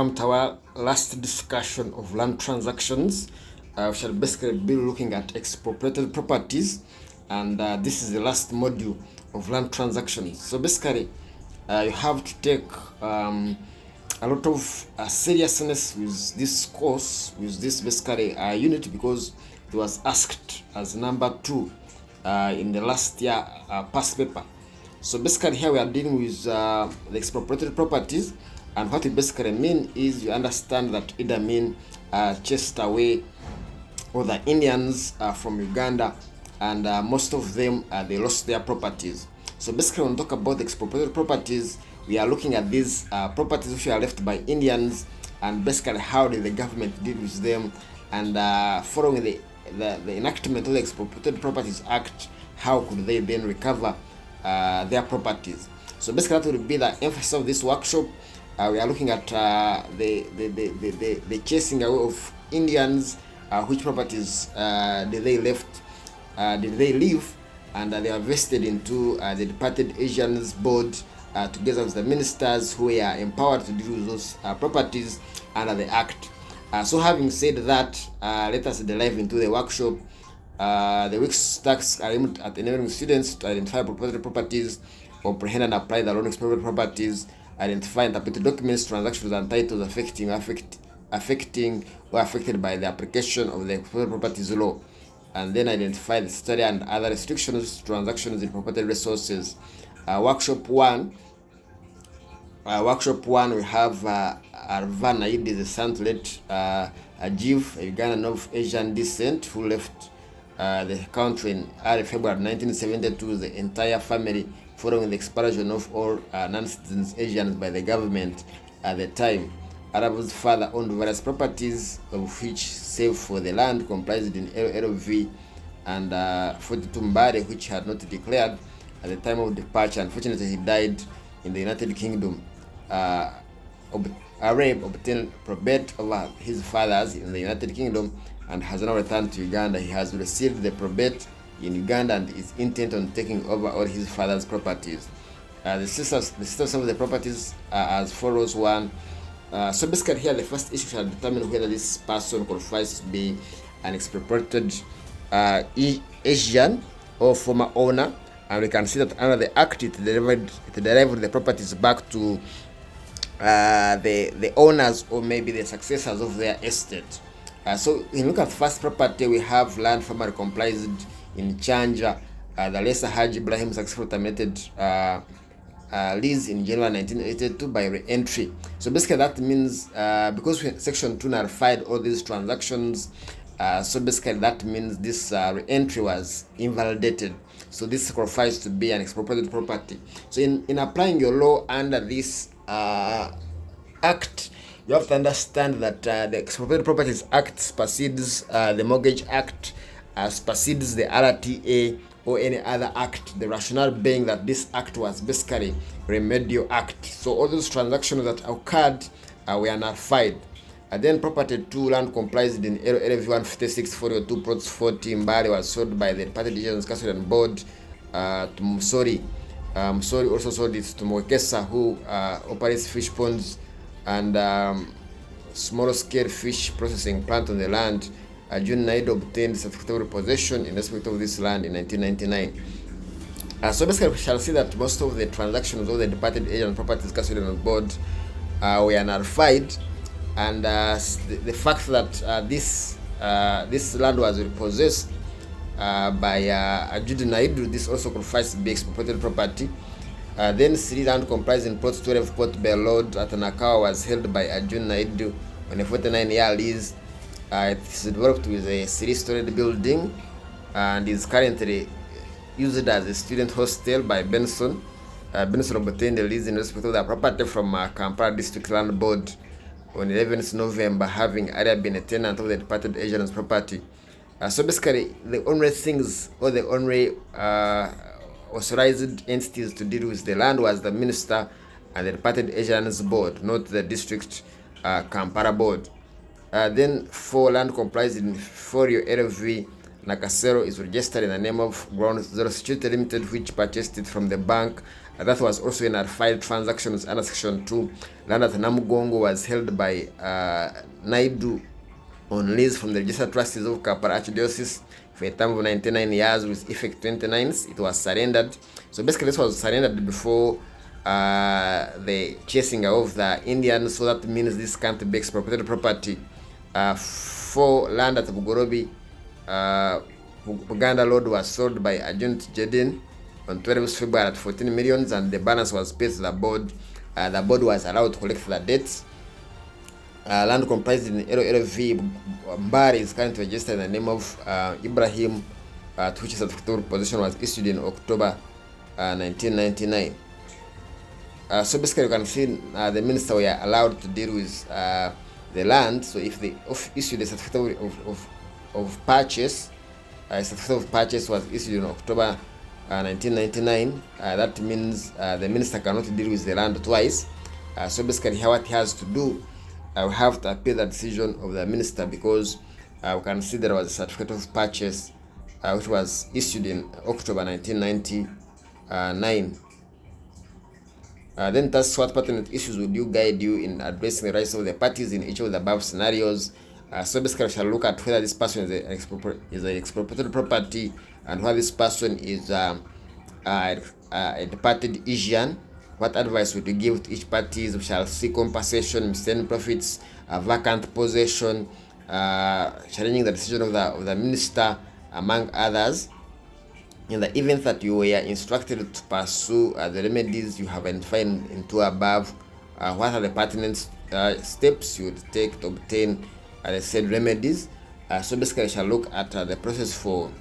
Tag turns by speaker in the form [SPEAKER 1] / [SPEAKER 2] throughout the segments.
[SPEAKER 1] Welcome to our last discussion of land transactions. We shall basically be looking at expropriated properties, and this is the last module of land transactions. So basically, you have to take a lot of seriousness with this course, with this basically unit, because it was asked as number 2 in the last year past paper. So basically here we are dealing with the expropriated properties, and what it basically mean is you understand that either mean chased away or the Indians from Uganda, and most of them they lost their properties. So basically when we talk about the expropriated properties, we are looking at these properties which are left by Indians, and basically how did the government deal with them, and following the enactment of the Expropriated Properties Act, how could they then recover their properties. So basically that will be the emphasis of this workshop. We are looking at the chasing away of Indians, which properties did they leave, and they are vested into the Departed Asians Board, together with the ministers who are empowered to deal with those properties under the Act. So having said that, let us dive into the workshop. The week's tasks are aimed at enabling students to identify proprietary properties, comprehend and apply the law on expropriated properties, identify and interpret documents, transactions, and titles affecting or affected by the application of the expropriated properties law, and then identify the statutory and other restrictions to transactions in property resources. Workshop 1, we have Arvan Aid is a son to late Ajiv, a Ugandan of Asian descent, who left the country in early February 1972, the entire family, following the expulsion of all non-citizens Asians by the government at the time. Arab's father owned various properties, of which, save for the land comprised in LLV and 42 Mbare, which had not declared at the time of departure. Unfortunately, he died in the United Kingdom. Arab obtained probate over his fathers in the United Kingdom and has now returned to Uganda. He has received the probate in Uganda and is intent on taking over all his father's properties. The status of the properties are as follows. 1. So basically here the first issue shall determine whether this person qualifies to be an expropriated Asian or former owner, and we can see that under the Act it derived the properties back to the owners or maybe the successors of their estate. So when you look at first property, we have land formerly comprised in Chanja. The lesser Haji Ibrahim successfully terminated lease in January 1982 by re-entry. So basically that means because Section 2 nullified all these transactions, so basically that means this re-entry was invalidated. So this qualifies to be an expropriated property. So in applying your law under this Act, you have to understand that the Expropriated Properties Act supersedes the Mortgage Act, supersedes the RTA or any other act. The rationale being that this act was basically remedial act. So all those transactions that occurred were nullified. Then property 2, land comprised in LV 156 402 Prots 40 Mbale, was sold by the Departed Asians Custodian Board to Musori. Musori also sold it to Mwekesa, who operates fish ponds and small scale fish processing plant on the land. June Naido obtained certificate of possession in respect of this land in 1999. So basically we shall see that most of the transactions of the Departed Asian Properties Custodian Board were nullified, and the fact that this land was repossessed by Jude Naidu, this also qualifies to be expropriated property. Then 3, land comprised in Port 12 Port Bell Road at Nakawa was held by Ajun Naidu on a 49-year lease. It is developed with a 3-storied building and is currently used as a student hostel by Benson. Benson obtained a lease in respect of the property from Kampala District Land Board on 11th November, having earlier been a tenant of the Departed Asians property. So basically the only things, or the only authorized entities to deal with the land was the minister and the Departed Asians Board, not the district Kampala Board. Then 4, land comprised in Forio LV Nakasero is registered in the name of Ground Zero Security Limited, which purchased it from the bank. That was also in our filed transactions under Section 2. Land at Namugongo was held by Naidu on lease from the registered trustees of Kampala Archdiocese for a term of 99 years with effect 29th. It was surrendered. So basically this was surrendered before the chasing of the Indians, so that means this can't be expropriated property. For land at Bugorobi, Uganda Road was sold by Agent Jedin on 12th February at 14 million, and the balance was paid to the board. The board was allowed to collect the debts. Land comprised in LLV Mbari is currently registered in the name of Ibrahim, to which certificate of possession was issued in October 1999. So basically you can see the minister were allowed to deal with the land. So if they issued a certificate of purchase, a certificate of purchase was issued in October 1999, that means the minister cannot deal with the land twice. So basically what he has to do, we have to appeal the decision of the minister, because we can see there was a certificate of purchase which was issued in October 1999. Then that's what pertinent issues would you guide you in addressing the rights of the parties in each of the above scenarios. So basically we shall look at whether this person is an expropriated property, and whether this person is a departed Asian. What advice would you give to each party? We shall see compensation, miscellaneous profits, vacant possession, challenging the decision of the minister, among others. In the event that you were instructed to pursue the remedies you have identified in two above, what are the pertinent steps you would take to obtain the said remedies? So basically, I shall look at the process for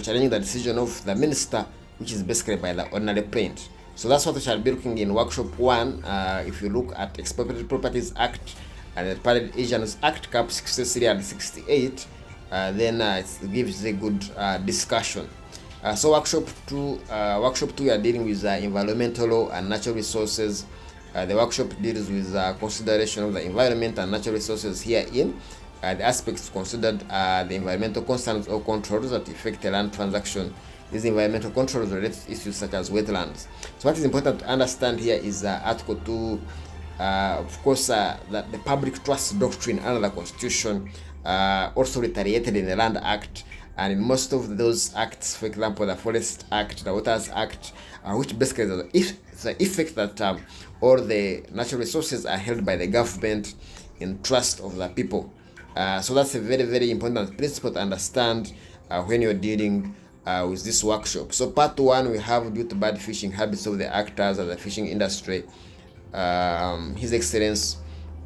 [SPEAKER 1] challenging the decision of the minister, which is basically by the ordinary plaint. So that's what we shall be looking in workshop 1. If you look at Expropriated Properties Act and the Departed Asians Act, Cap 63 and 68, then it gives a good discussion. So workshop 2 we are dealing with environmental law and natural resources. The workshop deals with consideration of the environment and natural resources herein. The aspects considered are the environmental concerns or controls that affect a land transaction. These environmental controls relate to issues such as wetlands. So what is important to understand here is Article 2, of course, that the public trust doctrine under the Constitution also reiterated in the Land Act, and in most of those acts, for example, the Forest Act, the Waters Act, which basically the effect that all the natural resources are held by the government in trust of the people. So that's a very, very important principle to understand when you're dealing with this workshop. So part 1, we have due to bad fishing habits of the actors of the fishing industry. His Excellency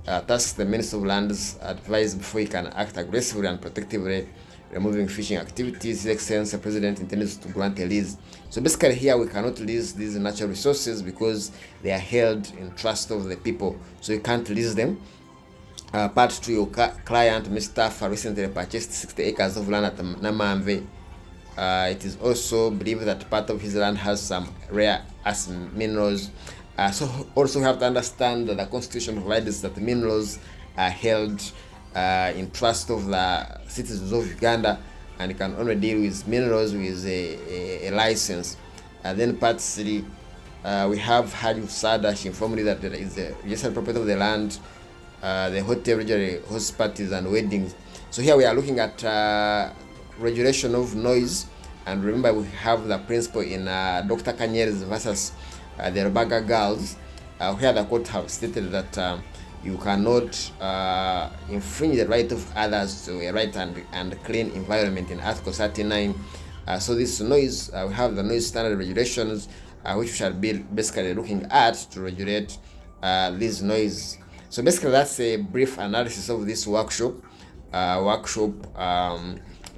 [SPEAKER 1] tasks the Minister of Lands advise before he can act aggressively and protectively removing fishing activities. His Excellency the President intends to grant a lease. So basically here we cannot lease these natural resources because they are held in trust of the people. So you can't lease them. Part 2, your client, Mr. Fa, recently purchased 60 acres of land at Namamve. It is also believed that part of his land has some rare earth minerals. So also we have to understand that the Constitution provides that the minerals are held in trust of the citizens of Uganda, and you can only deal with minerals with a license. Then part 3, we have Haju Sada. She informed me that there is a registered property of the land, the hotel, regular host parties and weddings. So here we are looking at regulation of noise, and remember we have the principle in Dr. Kanyeri's versus the Rubaga girls, where the court have stated that you cannot infringe the right of others to a right and clean environment in Article 39. So this noise, we have the noise standard regulations, which we shall be basically looking at to regulate this noise. So basically that's a brief analysis of this workshop.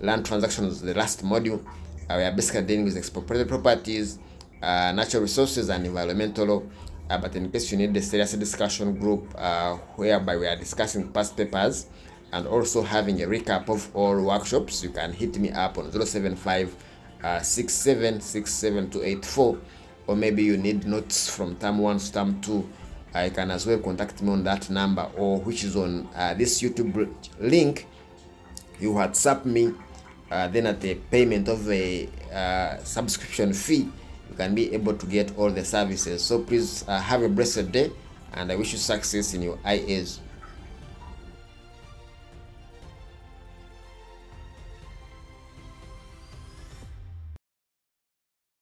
[SPEAKER 1] Land transactions, the last module. We are basically dealing with expropriated properties, natural resources and environmental law. But in case you need a serious discussion group whereby we are discussing past papers and also having a recap of all workshops, you can hit me up on 075 6767284, or maybe you need notes from term 1 to term 2. You can as well contact me on that number, or which is on this YouTube link. you WhatsApp me, then at the payment of a subscription fee, you can be able to get all the services. So please have a blessed day, and I wish you success in your IAs.